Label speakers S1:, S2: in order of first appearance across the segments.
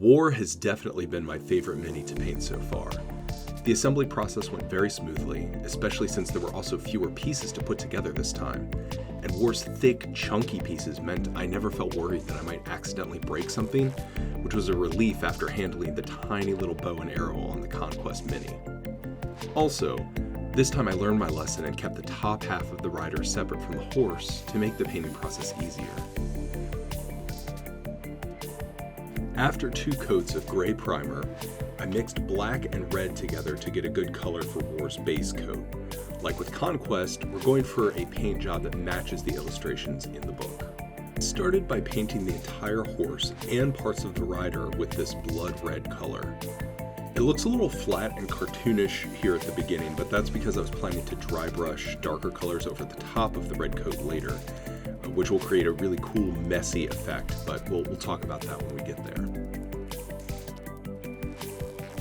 S1: War has definitely been my favorite mini to paint so far. The assembly process went very smoothly, especially since there were also fewer pieces to put together this time, and War's thick, chunky pieces meant I never felt worried that I might accidentally break something, which was a relief after handling the tiny little bow and arrow on the Conquest Mini. Also, this time I learned my lesson and kept the top half of the rider separate from the horse to make the painting process easier. After 2 coats of gray primer, I mixed black and red together to get a good color for War's base coat. Like with Conquest, we're going for a paint job that matches the illustrations in the book. I started by painting the entire horse and parts of the rider with this blood red color. It looks a little flat and cartoonish here at the beginning, but that's because I was planning to dry brush darker colors over the top of the red coat later, which will create a really cool, messy effect, but we'll talk about that when we get there.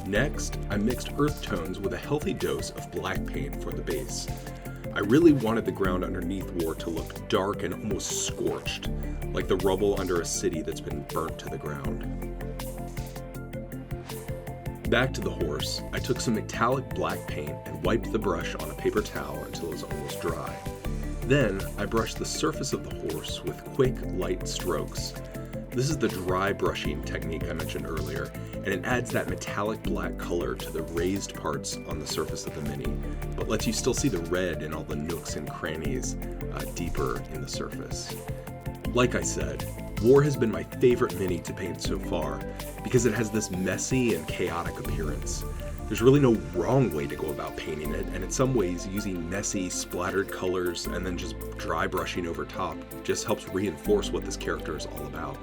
S1: Next, I mixed earth tones with a healthy dose of black paint for the base. I really wanted the ground underneath War to look dark and almost scorched, like the rubble under a city that's been burnt to the ground. Back to the horse, I took some metallic black paint and wiped the brush on a paper towel until it was almost dry. Then, I brushed the surface of the horse with quick, light strokes. This is the dry brushing technique I mentioned earlier, and it adds that metallic black color to the raised parts on the surface of the Mini, but lets you still see the red in all the nooks and crannies deeper in the surface. Like I said, War has been my favorite Mini to paint so far because it has this messy and chaotic appearance. There's really no wrong way to go about painting it, and in some ways using messy, splattered colors and then just dry brushing over top just helps reinforce what this character is all about.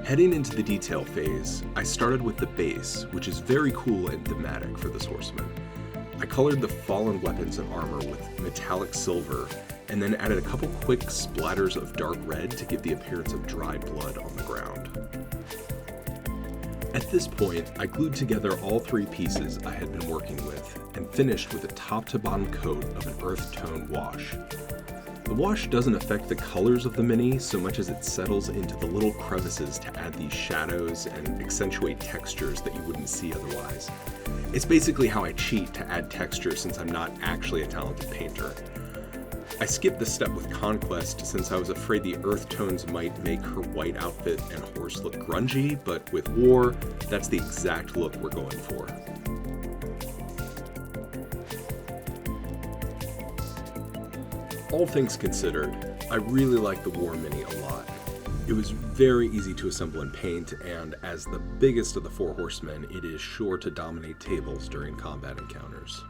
S1: Heading into the detail phase, I started with the base, which is very cool and thematic for this horseman. I colored the fallen weapons and armor with metallic silver, and then added a couple quick splatters of dark red to give the appearance of dried blood on the ground. At this point, I glued together all 3 pieces I had been working with, and finished with a top-to-bottom coat of an earth tone wash. The wash doesn't affect the colors of the Mini so much as it settles into the little crevices to add these shadows and accentuate textures that you wouldn't see otherwise. It's basically how I cheat to add texture since I'm not actually a talented painter. I skipped the step with Conquest since I was afraid the earth tones might make her white outfit and horse look grungy, but with War, that's the exact look we're going for. All things considered, I really like the War Mini a lot. It was very easy to assemble and paint, and as the biggest of the Four Horsemen, it is sure to dominate tables during combat encounters.